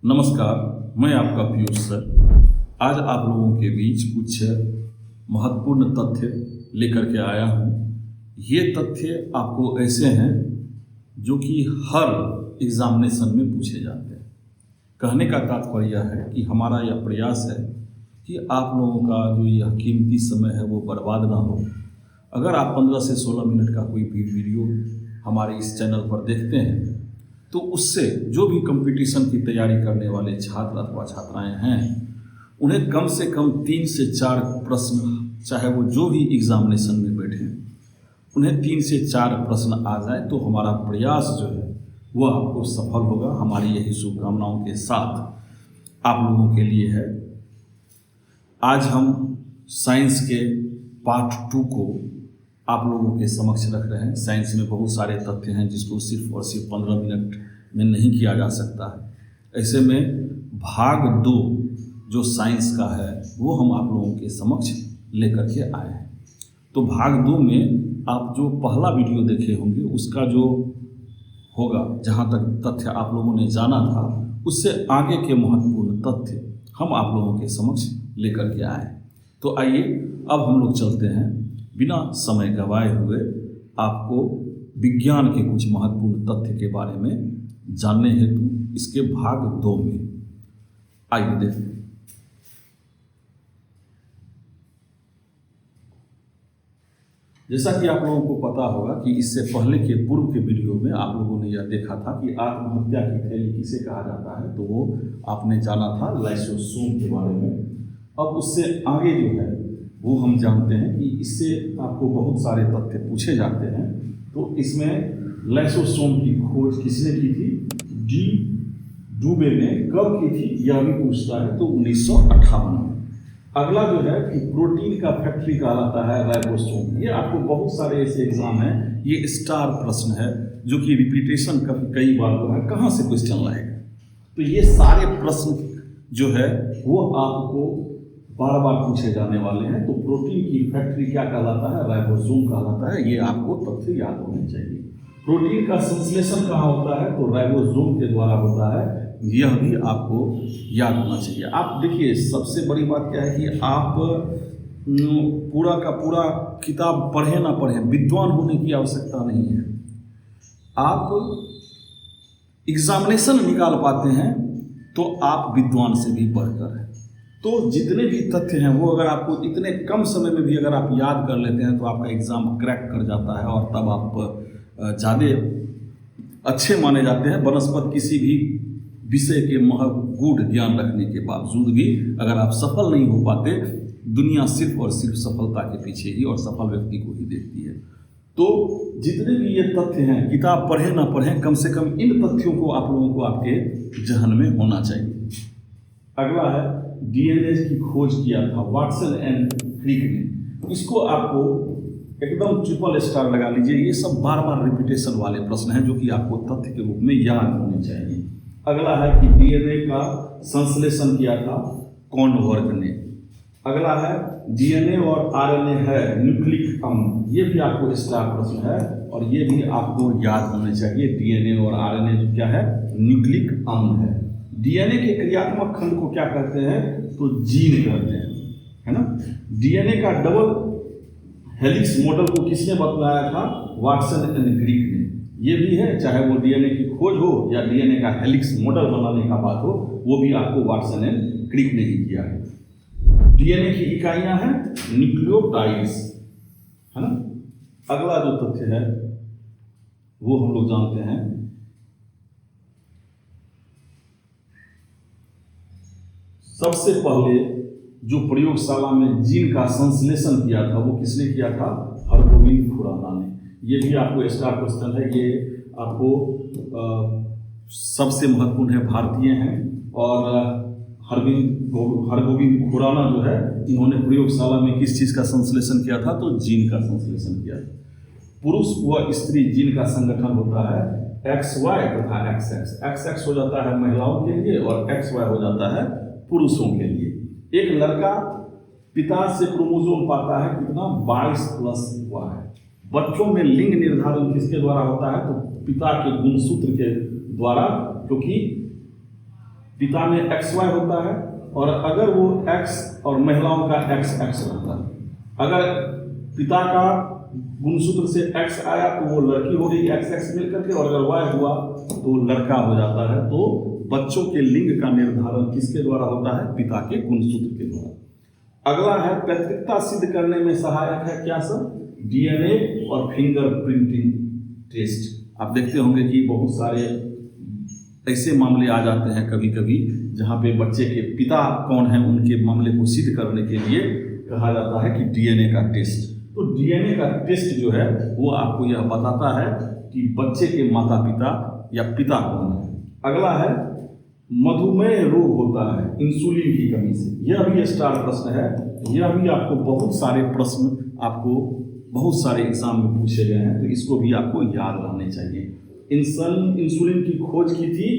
नमस्कार, मैं आपका पीयूष सर। आज आप लोगों के बीच कुछ महत्वपूर्ण तथ्य लेकर के आया हूँ। ये तथ्य आपको ऐसे हैं जो कि हर एग्जामिनेशन में पूछे जाते हैं। कहने का तात्पर्य यह है कि हमारा यह प्रयास है कि आप लोगों का जो यह कीमती समय है वो बर्बाद ना हो। अगर आप 15 से 16 मिनट का कोई भी वीडियो हमारे इस चैनल पर देखते हैं तो उससे जो भी कंपटीशन की तैयारी करने वाले छात्र अथवा छात्राएं हैं उन्हें कम से कम 3 से 4 प्रश्न, चाहे वो जो भी एग्जामिनेशन में बैठे, उन्हें 3 से 4 प्रश्न आ जाए तो हमारा प्रयास जो है वो आपको सफल होगा। हमारी यही शुभकामनाओं के साथ आप लोगों के लिए है। आज हम साइंस के पार्ट 2 को आप लोगों के समक्ष रख रहे हैं। साइंस में बहुत सारे तथ्य हैं जिसको सिर्फ और सिर्फ 15 मिनट में नहीं किया जा सकता है। ऐसे में भाग 2 जो साइंस का है वो हम आप लोगों के समक्ष लेकर के आए हैं। तो भाग 2 में आप जो पहला वीडियो देखे होंगे उसका जो होगा, जहाँ तक तथ्य आप लोगों ने जाना था उससे आगे के महत्वपूर्ण तथ्य हम आप लोगों के समक्ष लेकर के आए। तो आइए अब हम लोग चलते हैं बिना समय गंवाए हुए आपको विज्ञान के कुछ महत्वपूर्ण तथ्य के बारे में जानने हेतु इसके भाग 2 में आइए देखते हैं। जैसा कि आप लोगों को पता होगा कि इससे पहले के पूर्व के वीडियो में आप लोगों ने यह देखा था कि आत्महत्या की थैली किसे कहा जाता है, तो वो आपने जाना था लाइसोसोम के बारे में। अब उससे आगे जो है वो हम जानते हैं कि इससे आपको बहुत सारे तथ्य पूछे जाते हैं। तो इसमें लाइसोसोम की खोज किसने की थी? डी डूबे ने कब की थी यह भी पूछता है, तो 1958 में। अगला जो है कि प्रोटीन का फैक्ट्री कहलाता है राइबोसोम। ये आपको बहुत सारे ऐसे एग्जाम हैं, ये स्टार प्रश्न है जो कि रिपीटेशन कई बार हुआ है, कहाँ से क्वेश्चन लाएगा। तो ये सारे प्रश्न जो है वो आपको बार बार पूछे जाने वाले हैं। तो प्रोटीन की फैक्ट्री क्या कहलाता है? राइबोसोम कहलाता है। ये आपको तथ्य याद होने चाहिए। प्रोटीन का संश्लेषण कहाँ होता है? तो राइबोसोम के द्वारा होता है। यह भी आपको याद होना चाहिए। आप देखिए, सबसे बड़ी बात क्या है कि आप पूरा का पूरा किताब पढ़े ना पढ़े, विद्वान होने की आवश्यकता नहीं है। आप एग्जामिनेशन निकाल पाते हैं तो आप विद्वान से भी बढ़कर हैं। तो जितने भी तथ्य हैं वो अगर आपको इतने कम समय में भी अगर आप याद कर लेते हैं तो आपका एग्ज़ाम क्रैक कर जाता है और तब आप ज़्यादा अच्छे माने जाते हैं बनस्पत किसी भी विषय के गूढ़ ज्ञान रखने के बावजूद भी अगर आप सफल नहीं हो पाते, दुनिया सिर्फ और सिर्फ सफलता के पीछे ही और सफल व्यक्ति को ही देखती है। तो जितने भी ये तथ्य हैं, किताब पढ़े ना पढ़ें, कम से कम इन तथ्यों को आप लोगों को आपके जहन में होना चाहिए। अगला है डीएनए की खोज किया था वाटसन एंड क्रिक ने। इसको आपको एकदम ट्रिपल स्टार लगा लीजिए। ये सब बार बार रिपीटेशन वाले प्रश्न हैं जो कि आपको तथ्य के रूप में याद होने चाहिए। अगला है कि डीएनए का संश्लेषण किया था कॉर्नवर्ग ने। अगला है डीएनए और आरएनए है न्यूक्लिक अम्ल। ये भी आपको स्टार प्रश्न है और ये भी आपको याद होने चाहिए। डीएनए और आरएनए जो क्या है? न्यूक्लिक अम्ल है। डीएनए के क्रियात्मक खंड को क्या कहते हैं? तो जीन कहते हैं, है ना। डीएनए का डबल हेलिक्स मॉडल को किसने बतलाया था? वाटसन एंड क्रिक ने। ये भी है, चाहे वो डीएनए की खोज हो या डीएनए का हेलिक्स मॉडल बनाने का बात हो, वो भी आपको वाटसन एंड क्रिक ने ही किया है। डीएनए की इकाइयां हैं न्यूक्लियोटाइड्स, है ना। अगला जो तथ्य है वो हम लोग जानते हैं, सबसे पहले जो प्रयोगशाला में जीन का संश्लेषण किया था वो किसने किया था? हरगोविंद खुराना ने। ये भी आपको स्टार क्वेश्चन है। ये आपको सबसे महत्वपूर्ण है, भारतीय हैं और हरगोविंद खुराना जो है इन्होंने प्रयोगशाला में किस चीज़ का संश्लेषण किया था? तो जीन का संश्लेषण किया था। पुरुष व स्त्री जीन का संगठन होता है XY तथा XX। XX हो जाता है महिलाओं के लिए और XY हो जाता है पुरुषों के लिए। एक लड़का पिता से क्रोमोसोम पाता है कितना? 22+Y। बच्चों में लिंग निर्धारण किसके द्वारा होता है? तो पिता के गुणसूत्र के द्वारा, क्योंकि पिता में XY होता है, और अगर वो X और महिलाओं का XX रहता है। अगर पिता का गुणसूत्र से X आया तो वो लड़की हो गई XX मिल करके, और अगर Y हुआ तो लड़का हो जाता है। तो बच्चों के लिंग का निर्धारण किसके द्वारा होता है? पिता के गुणसूत्र के द्वारा। अगला है पैतृकता सिद्ध करने में सहायक है क्या सर? DNA और फिंगरप्रिंटिंग टेस्ट। आप देखते होंगे कि बहुत सारे ऐसे मामले आ जाते हैं कभी कभी जहाँ पे बच्चे के पिता कौन है उनके मामले को सिद्ध करने के लिए कहा जाता है कि DNA का टेस्ट। तो DNA का टेस्ट जो है वो आपको यह बताता है कि बच्चे के माता पिता या पिता कौन है। अगला है मधुमेह रोग होता है इंसुलिन की कमी से। यह भी स्टार प्रश्न है। यह भी आपको बहुत सारे प्रश्न आपको बहुत सारे एग्जाम में पूछे गए हैं, तो इसको भी आपको याद रहने चाहिए। इंसुलिन की खोज की थी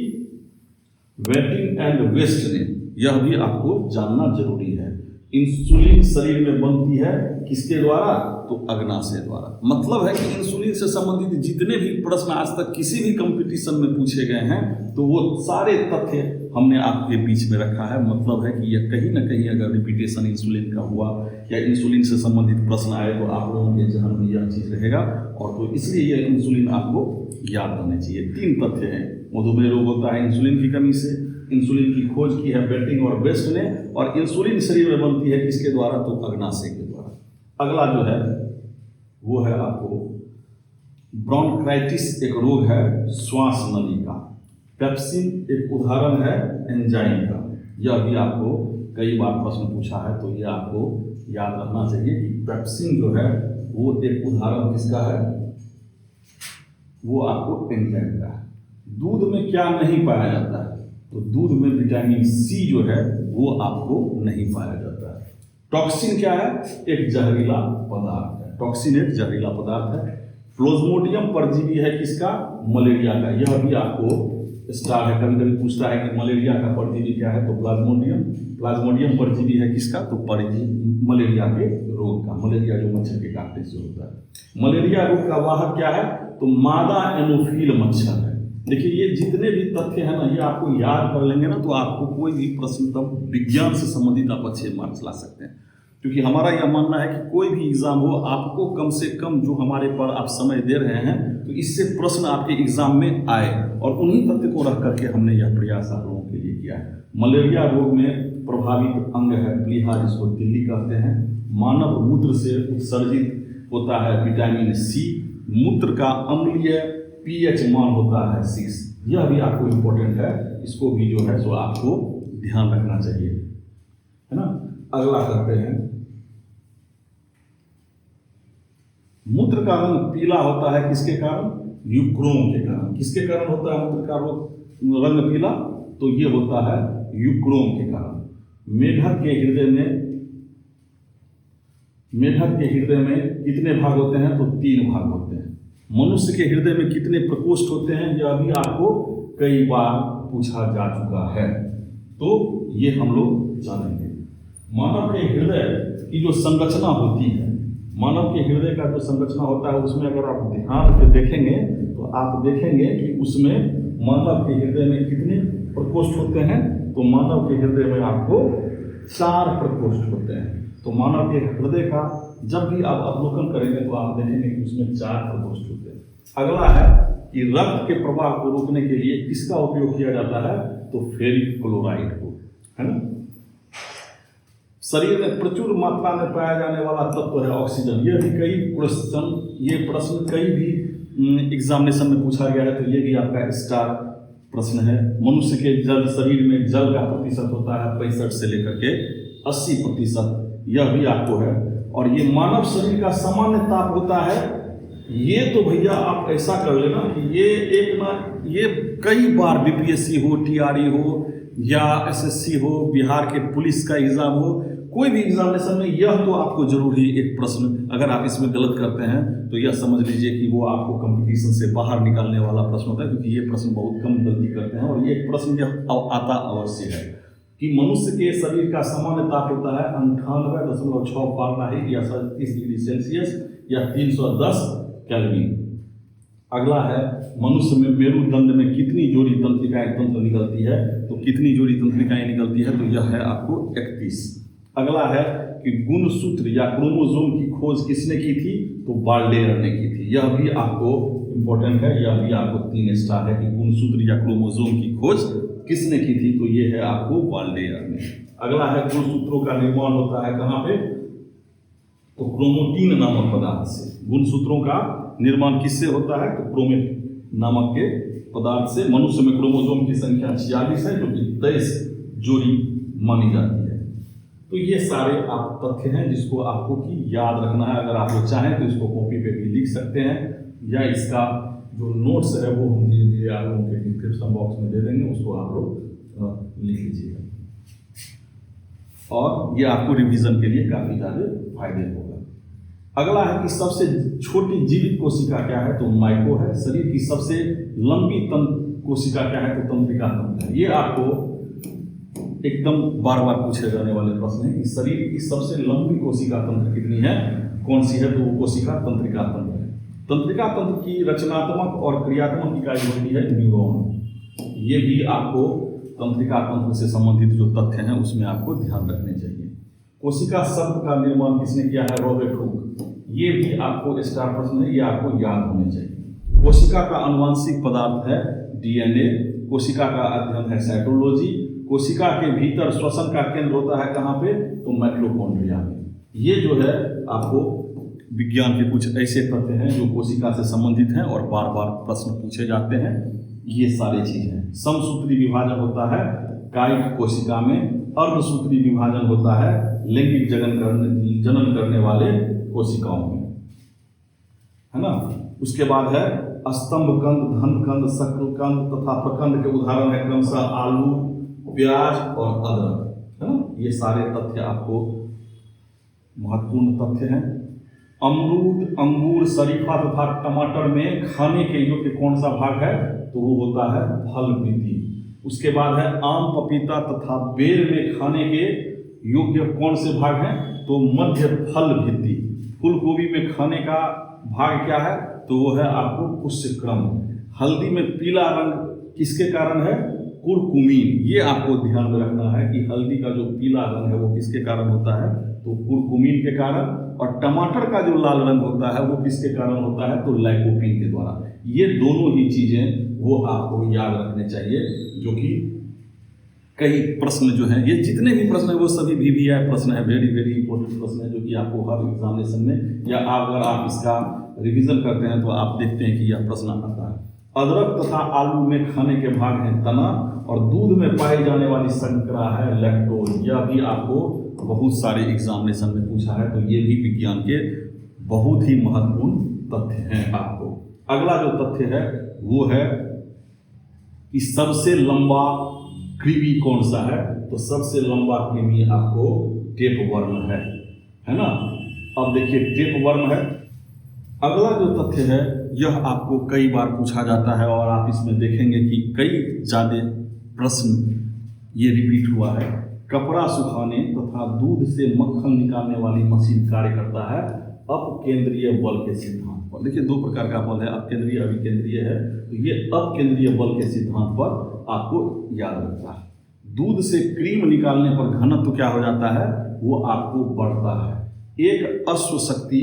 वेटिंग एंड वेस्ट ने। यह भी आपको जानना जरूरी है। इंसुलिन शरीर में बनती है किसके द्वारा? तो अग्नाशय द्वारा। मतलब है कि इंसुलिन से संबंधित जितने भी प्रश्न आज तक किसी भी कंपटीशन में पूछे गए हैं तो वो सारे तथ्य हमने आपके बीच में रखा है। मतलब है कि यह कहीं ना कहीं अगर रिपीटेशन इंसुलिन का हुआ या इंसुलिन से संबंधित प्रश्न आए तो आप लोगों के जहन में यह चीज़ रहेगा, और तो इसलिए यह इंसुलिन आपको याद रहने चाहिए। 3 तथ्य हैं। मधुमेह रोग होता है इंसुलिन की कमी से, इंसुलिन की खोज की है बेटिंग और बेस्ट ने, और इंसुलिन शरीर में बनती है किसके द्वारा? तो अग्नाशय के द्वारा। अगला जो है वो है आपको ब्रोंकाइटिस, एक रोग है श्वास नली का। पेप्सिन एक उदाहरण है एंजाइम का। यह भी आपको कई बार प्रश्न पूछा है, तो यह आपको याद रखना चाहिए कि पेप्सिन जो है वो एक उदाहरण किसका है? वो आपको एंजाइम का है। दूध में क्या नहीं पाया जाता है? तो दूध में विटामिन C जो है वो आपको नहीं पाया जाता है। टॉक्सिन क्या है? एक जहरीला पदार्थ है। टॉक्सिन एक जहरीला पदार्थ है। प्लाज्मोडियम परजीवी है किसका? मलेरिया का। यह भी आपको स्टार है। कभी कभी पूछता है कि मलेरिया का परजीवी क्या है? तो प्लाज्मोडियम परजीवी है किसका? तो मलेरिया के रोग का। मलेरिया जो मच्छर के काटने से होता है। मलेरिया रोग का वाहक क्या है? तो मादा एनोफिल मच्छर है। देखिए ये जितने भी तथ्य हैं ना, ये आपको याद कर लेंगे ना तो आपको कोई भी प्रश्न तब विज्ञान से संबंधित आप अच्छे मार्क्स ला सकते हैं। क्योंकि हमारा यह मानना है कि कोई भी एग्जाम हो, आपको कम से कम जो हमारे पर आप समय दे रहे हैं तो इससे प्रश्न आपके एग्जाम में आए, और उन्हीं तथ्य को रख करके हमने यह प्रयास आप लोगों के लिए किया है। मलेरिया रोग में प्रभावित अंग है प्लीहा, जिसको तिल्ली कहते हैं। मानव मूत्र से उत्सर्जित होता है विटामिन C। मूत्र का अम्लीय pH मान होता है 6। यह भी आपको इम्पोर्टेंट है, इसको भी जो है सो आपको ध्यान रखना चाहिए, है ना। अगला करते हैं। मूत्र का रंग पीला होता है किसके कारण? यूक्रोम के कारण। किसके कारण होता है मूत्र का रंग पीला? तो ये होता है यूक्रोम के कारण। मेढक के हृदय में कितने भाग होते हैं? तो 3 भाग होते हैं। मनुष्य के हृदय में कितने प्रकोष्ठ होते हैं? यह भी आपको कई बार पूछा जा चुका है, तो ये हम लोग जानेंगे। मानव के हृदय की जो संरचना होती है, मानव के हृदय का जो संरचना होता है उसमें अगर आप ध्यान से देखेंगे तो आप देखेंगे कि उसमें मानव के हृदय में कितने प्रकोष्ठ होते हैं? तो मानव के हृदय में आपको 4 प्रकोष्ठ होते हैं। तो मानव के हृदय का जब भी आप अवलोकन करेंगे तो आप देखेंगे कि उसमें 4 प्रकोष्ठ होते हैं। अगला है कि रक्त के प्रवाह को रोकने के लिए किसका उपयोग किया जाता है? तो फेरिक क्लोराइड को, है ना। शरीर में प्रचुर मात्रा में पाया जाने वाला तत्व है ऑक्सीजन। ये भी ये प्रश्न कई भी एग्जामिनेशन में पूछा गया है, तो ये भी आपका स्टार प्रश्न है। मनुष्य के शरीर में जल का प्रतिशत होता है 65 से लेकर के 80%। यह भी आपको है। और ये मानव शरीर का सामान्य ताप होता है। ये तो भैया आप ऐसा कर लेना कि ये कई बार BPSC हो, TRE हो या SSC हो, बिहार के पुलिस का एग्जाम हो, कोई भी एग्जामिनेशन में यह तो आपको जरूरी एक प्रश्न, अगर आप इसमें गलत करते हैं तो यह समझ लीजिए कि वो आपको कंपटीशन से बाहर निकालने वाला प्रश्न होता है, क्योंकि ये प्रश्न बहुत कम गलती करते हैं। और ये प्रश्न यह आता अवश्य है कि मनुष्य के शरीर का सामान्य ताप होता है 98.6 फ़ारेनहाइट या 37 डिग्री सेल्सियस या 310 केल्विन। अगला है मनुष्य में मेरुदंड में कितनी जोड़ी तंत्रिकाएं तंत्र निकलती है, तो कितनी जोड़ी तंत्रिकाएं निकलती है, तो यह है आपको 31। अगला है कि गुणसूत्र या क्रोमोसोम की खोज किसने की थी, तो बाल्डेयर ने की थी। यह भी आपको इंपॉर्टेंट है, यह भी आपको 3 स्टार है कि गुणसूत्र या क्रोमोसोम की खोज किसने की थी, तो ये है आपको बाल्डेयर ने। अगला है गुणसूत्रों का निर्माण होता है कहाँ पे, तो क्रोमोटीन नामक पदार्थ से। गुणसूत्रों का निर्माण किससे होता है, तो क्रोमेटिन नामक के पदार्थ से। मनुष्य में क्रोमोसोम की संख्या 46 है, जो कि 23 जोड़ी मानी जाती है। तो ये सारे आप तथ्य हैं जिसको आपको कि याद रखना है। अगर आप लोग चाहें तो इसको कॉपी पे भी लिख सकते हैं, या इसका जो नोट्स है वो हम धीरे धीरे आप लोगों के डिस्क्रिप्शन बॉक्स में दे देंगे, उसको आप लोग लिख लीजिएगा, और ये आपको रिवीजन के लिए काफ़ी ज़्यादा फायदे होगा। अगला है कि सबसे छोटी जीवित कोशिका क्या है, तो माइको है। शरीर की सबसे लंबी कोशिका क्या है, तो तंत्रिका तंत्र है। ये आपको एकदम बार बार पूछे जाने वाले प्रश्न है कि शरीर की सबसे लंबी कोशिका तंत्र कितनी है, कौन सी है, तो वो कोशिका तंत्रिका तंत्र है। तंत्रिका तंत्र की रचनात्मक और क्रियात्मक इकाई होती है न्यूरॉन। ये भी आपको तंत्रिका तंत्र से संबंधित जो तथ्य हैं उसमें आपको ध्यान रखने चाहिए। कोशिका शब्द का निर्माण किसने किया है, रॉबर्ट हुक। ये भी आपको स्टार प्रश्न है, ये आपको याद होने चाहिए। कोशिका का आनुवंशिक पदार्थ है डीएनए। कोशिका का अध्ययन है साइटोलॉजी। कोशिका के भीतर श्वसन का केंद्र होता है कहाँ पे, तो माइटोकॉन्ड्रिया में। ये जो है आपको विज्ञान के कुछ ऐसे तथ्य हैं जो कोशिका से संबंधित हैं और बार बार प्रश्न पूछे जाते हैं। ये सारी चीजें हैं। समसूत्री विभाजन होता है कायिक कोशिका में। अर्धसूत्री विभाजन होता है लैंगिक जनन करने वाले कोशिकाओं में, है ना। उसके बाद है स्तंभकंद, धनकंद, शकलकंद तथा प्रकंद के उदाहरण है क्रमशः आलू, प्याज और अदरक, है ना। ये सारे तथ्य आपको महत्वपूर्ण तथ्य हैं। अमरूद, अंगूर, शरीफा तथा टमाटर में खाने के योग्य कौन सा भाग है, तो वो होता है फल भित्ति। उसके बाद है आम, पपीता तथा बेर में खाने के योग्य कौन से भाग हैं, तो मध्य फल भित्ति। फूल गोभी में खाने का भाग क्या है, तो वो है आपको पुष्यक्रम। हल्दी में पीला रंग किसके कारण है, कुरकुमीन। ये आपको ध्यान में रखना है कि हल्दी का जो पीला रंग है वो किसके कारण होता है, तो कुरकुमीन के कारण। और टमाटर का जो लाल रंग होता है वो किसके कारण होता है, तो लाइकोपीन के द्वारा। ये दोनों ही चीजें वो आपको याद रखने चाहिए, जो कि कई प्रश्न जो हैं, ये जितने भी प्रश्न हैं वो सभी VVI प्रश्न है, वेरी वेरी इंपॉर्टेंट प्रश्न है, जो कि आपको हर एग्जामिनेशन में, या अगर आप इसका रिवीजन करते हैं तो आप देखते हैं कि यह प्रश्न आता है। अदरक तथा आलू में खाने के भाग हैं तना, और दूध में पाई जाने वाली शर्करा है लैक्टोज। यह भी आपको बहुत सारे एग्जामिनेशन में पूछा है, तो ये भी विज्ञान के बहुत ही महत्वपूर्ण तथ्य हैं आपको। अगला जो तथ्य है वो है कि सबसे लंबा कृमि कौन सा है, तो सबसे लंबा कृमि आपको टेपवर्म है ना। अब देखिए टेपवर्म है। अगला जो तथ्य है यह आपको कई बार पूछा जाता है, और आप इसमें देखेंगे कि कई ज़्यादा प्रश्न ये रिपीट हुआ है। कपड़ा सुखाने तथा दूध से मक्खन निकालने वाली मशीन कार्य करता है अपकेंद्रीय बल के सिद्धांत पर। देखिए 2 प्रकार का बल है, अपकेंद्रीय अभिकेंद्रीय है। तो ये अपकेंद्रीय बल के सिद्धांत पर आपको याद रखना है। दूध से क्रीम निकालने पर घनत्व क्या हो जाता है, वो आपको बढ़ता है। एक अश्व शक्ति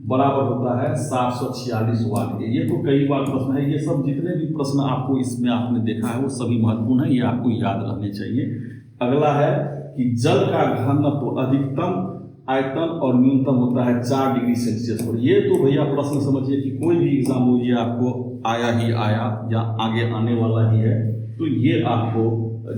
बराबर होता है 746 वाट के। ये तो कई बार प्रश्न है, ये सब जितने भी प्रश्न आपको इसमें आपने देखा है वो सभी महत्वपूर्ण है, ये आपको याद रहने चाहिए। अगला है कि जल का घनत्व अधिकतम, आयतन और न्यूनतम होता है 4 डिग्री सेल्सियस पर। ये तो भैया प्रश्न समझिए कि कोई भी एग्जाम हो ये आपको आया ही आया या आगे आने वाला ही है। तो ये आपको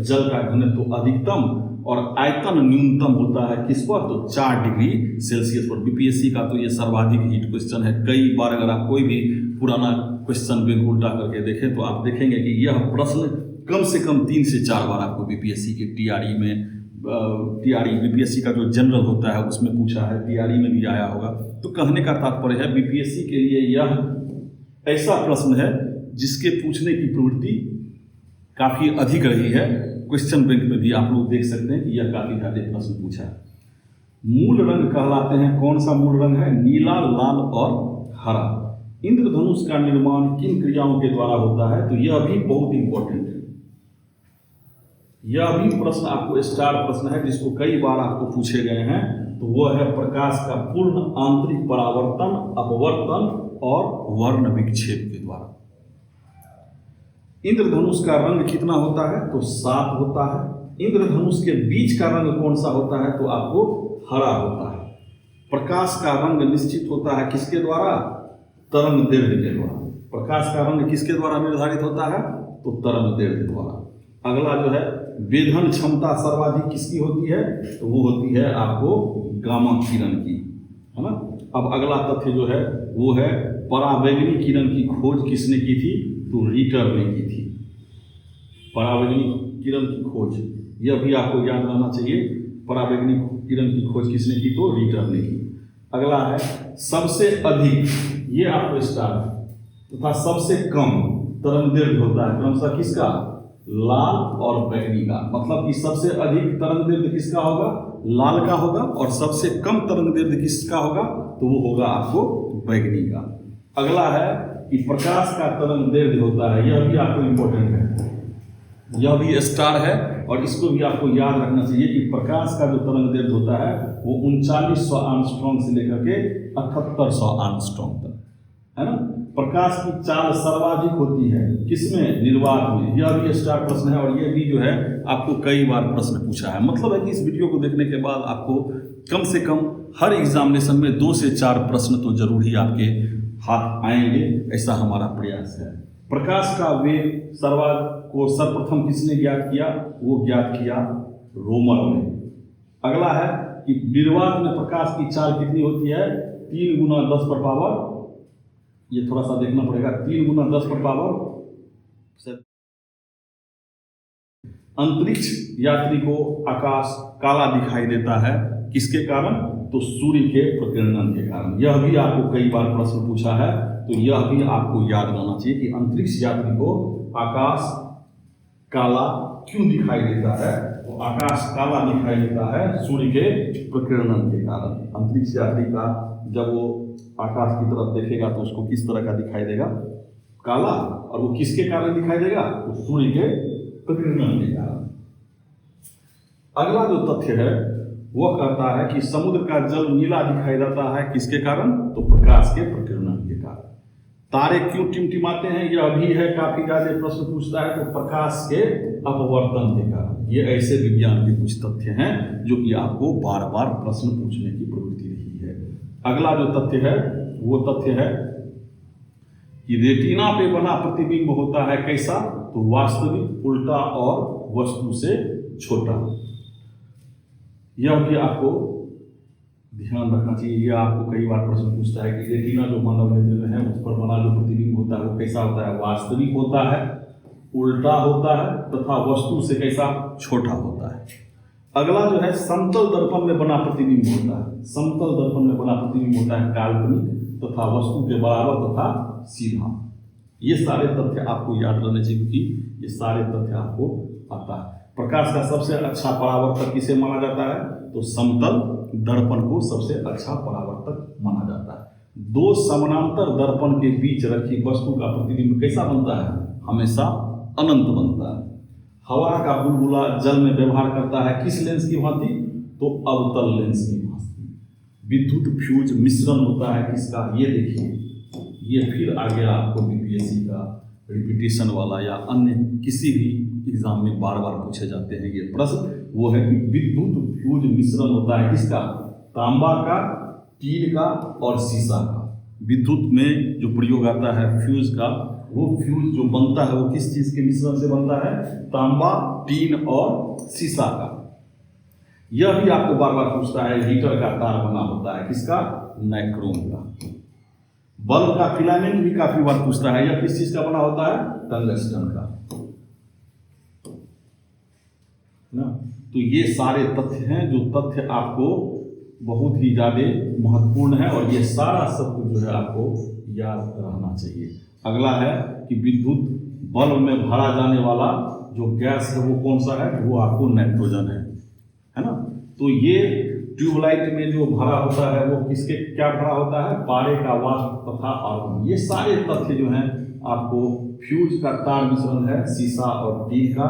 जल का घनत्व अधिकतम और आयतन न्यूनतम होता है किस पर, तो 4 डिग्री सेल्सियस पर। बीपीएससी का तो ये सर्वाधिक हिट क्वेश्चन है। कई बार अगर आप कोई भी पुराना क्वेश्चन बैंक उल्टा करके देखें तो आप देखेंगे कि यह प्रश्न कम से कम 3 से 4 बार आपको बीपीएससी के टीआरई बीपीएससी का जो जनरल होता है उसमें पूछा है, टीआरई में भी आया होगा। तो कहने का तात्पर्य है बीपीएससी के लिए यह ऐसा प्रश्न है जिसके पूछने की प्रवृत्ति काफ़ी अधिक रही है। क्वेश्चन बैंक में भी आप लोग देख सकते हैं कि यह काफ़ी ज़्यादा प्रश्न पूछा है। मूल रंग कहलाते हैं, कौन सा मूल रंग है, नीला, लाल और हरा। इंद्रधनुष का निर्माण किन क्रियाओं के द्वारा होता है? तो यह भी बहुत इंपॉर्टेंट है। यह भी प्रश्न आपको स्टार प्रश्न है, जिसको कई बार आपको पूछे गए हैं। तो वह है प्रकाश का पूर्ण आंतरिक परावर्तन, अपवर्तन और वर्ण विक्षेप के द्वारा। इंद्रधनुष का रंग कितना होता है? तो 7 होता है। इंद्रधनुष के बीच का रंग कौन सा होता है? तो आपको हरा होता है। प्रकाश का रंग निश्चित होता है किसके द्वारा? तरंग दैर्ध्य के द्वारा। प्रकाश का रंग किसके द्वारा निर्धारित होता है? तो तरंग दैर्ध्य द्वारा। अगला जो है, वेधन क्षमता सर्वाधिक किसकी होती है? तो वो होती है आपको गामा किरण की, है ना। अब अगला तथ्य जो है वो है परावैंगनी किरण की खोज किसने की थी? तो रीटर ने की थी। परावैंगनी किरण की खोज, यह भी आपको याद रहना चाहिए। परावैंगनी किरण की खोज किसने की? तो रीटर ने की। अगला है सबसे अधिक, ये आपको स्टार तथा सबसे कम तरंग दैर्ध्य होता है क्रमशः किसका? लाल और बैगनी का। मतलब कि सबसे अधिक तरंग दैर्ध्य किसका होगा? लाल का होगा। और सबसे कम तरंग दैर्ध्य किसका होगा? तो वो होगा आपको बैगनी का। अगला है कि प्रकाश का तरंग दैर्ध्य होता है, यह भी आपको इंपॉर्टेंट है, यह भी स्टार है। और इसको भी आपको याद रखना चाहिए कि प्रकाश का जो तरंग दैर्ध्य होता है वो 3900 एंगस्ट्रॉम से लेकर के 7800 एंगस्ट्रॉम तक, है ना। प्रकाश की चाल सर्वाधिक होती है किसमें? निर्वात में। यह भी स्टार प्रश्न है और यह भी जो है आपको कई बार प्रश्न पूछा है। मतलब है कि इस वीडियो को देखने के बाद आपको कम से कम हर एग्जामिनेशन में 2 से 4 प्रश्न तो जरूर ही आपके हाथ आएंगे, ऐसा हमारा प्रयास है। प्रकाश का वेग सर्वप्रथम किसने ज्ञात किया? वो ज्ञात किया रोमर ने। अगला है कि निर्वात में प्रकाश की चाल कितनी होती है? 3 गुना 10 पर पावर, ये थोड़ा सा देखना पड़ेगा, 3 गुना 10 पर पावर। अंतरिक्ष यात्री को आकाश काला दिखाई देता है किसके कारण? तो सूर्य के प्रकीर्णन के कारण। यह भी आपको कई बार प्रश्न पूछा है, तो यह भी आपको याद रहना चाहिए कि अंतरिक्ष यात्री को आकाश काला क्यों दिखाई देता है? तो आकाश काला दिखाई देता है सूर्य के प्रकीर्णन के कारण। अंतरिक्ष यात्री का जब वो आकाश की तरफ देखेगा तो उसको किस तरह का दिखाई देगा? काला। और वो किसके कारण दिखाई देगा? तो सूर्य के प्रकीर्णन के कारण। अगला जो तथ्य है वह कहता है कि समुद्र का जल नीला दिखाई देता है किसके कारण? तो प्रकाश के प्रकीर्णन के कारण। तारे क्यों टिमटिमाते हैं? यह भी है, काफी ज्यादा प्रश्न पूछता है। तो प्रकाश के अपवर्तन के कारण। ये ऐसे विज्ञान के कुछ तथ्य हैं जो कि आपको बार बार प्रश्न पूछने की प्रवृत्ति रही है। अगला जो तथ्य है वो तथ्य है कि रेटिना पे बना प्रतिबिंब होता है कैसा? तो वास्तविक, उल्टा और वस्तु से छोटा। यह भी आपको ध्यान रखना चाहिए। यह आपको कई बार प्रश्न पूछता है कि रेटिना जो मानव नेत्र में है उस पर बना जो प्रतिबिंब होता है वो कैसा होता है? वास्तविक होता है, उल्टा होता है तथा वस्तु से कैसा? छोटा होता है। अगला जो है समतल दर्पण में बना प्रतिबिंब होता है। समतल दर्पण में बना प्रतिबिंब होता है काल्पनिक तथा वस्तु के बराबर तथा सीधा। ये सारे तथ्य आपको याद रहने चाहिए क्योंकि ये सारे तथ्य आपको आता है। प्रकाश का सबसे अच्छा परावर्तक किसे माना जाता है? तो समतल दर्पण को सबसे अच्छा परावर्तक माना जाता है। 2 समानांतर दर्पण के बीच रखी वस्तु का प्रतिबिंब कैसा बनता है? हमेशा अनंत बनता है। हवा का बुलबुला जल में व्यवहार करता है किस लेंस की भांति? तो अवतल लेंस की भांति। विद्युत फ्यूज मिश्रण होता है किसका? ये देखिए, ये फिर आगे आपको बीपीएससी का रिपीटेशन वाला या अन्य किसी भी एग्जाम में बार बार पूछे जाते हैं ये प्रश्न। वो है कि विद्युत फ्यूज मिश्रण होता है किसका? तांबा का, टीन का और सीसा का। विद्युत में जो प्रयोग आता है फ्यूज का, वो फ्यूज जो बनता है वो किस चीज के मिश्रण से बनता है? तांबा, टीन और सीसा का। यह भी आपको बार बार पूछता है। हीटर का तार बना होता है किसका? नाइक्रोम का। बल्ब का फिलामेंट भी काफी बार पूछता है, यह किस चीज का बना होता है? टंगस्टन का ना। तो ये सारे तथ्य हैं जो तथ्य आपको बहुत ही ज्यादा महत्वपूर्ण है और ये सारा सब कुछ जो है आपको याद रहना चाहिए। अगला है कि विद्युत बल्ब में भरा जाने वाला जो गैस है वो कौन सा है? वो आपको नाइट्रोजन है ना। तो ये ट्यूबलाइट में जो भरा होता है वो किसके क्या भरा होता है, पारे का वाष्प तथा आर्गन। ये सारे तथ्य जो हैं आपको फ्यूज का तार मिश्रण है, सीसा और टीन का।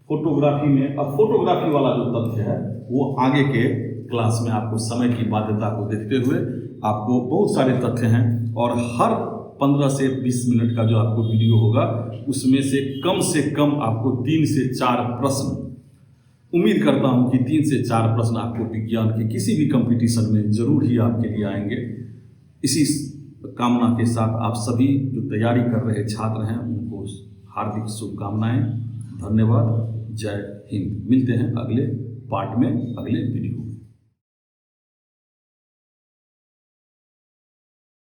फोटोग्राफी में, अब फोटोग्राफी वाला जो तथ्य है वो आगे के क्लास में आपको समय की बाध्यता को देखते हुए आपको बहुत सारे तथ्य हैं, और हर 15 से 20 मिनट का जो आपको वीडियो होगा उसमें से कम आपको 3 से 4 प्रश्न, उम्मीद करता हूं कि 3 से 4 प्रश्न आपको विज्ञान के किसी भी कंपटीशन में जरूर ही आपके लिए आएंगे। इसी कामना के साथ आप सभी जो तैयारी कर रहे छात्र हैं उनको हार्दिक शुभकामनाएं। धन्यवाद। जय हिंद। मिलते हैं अगले पार्ट में, अगले वीडियो।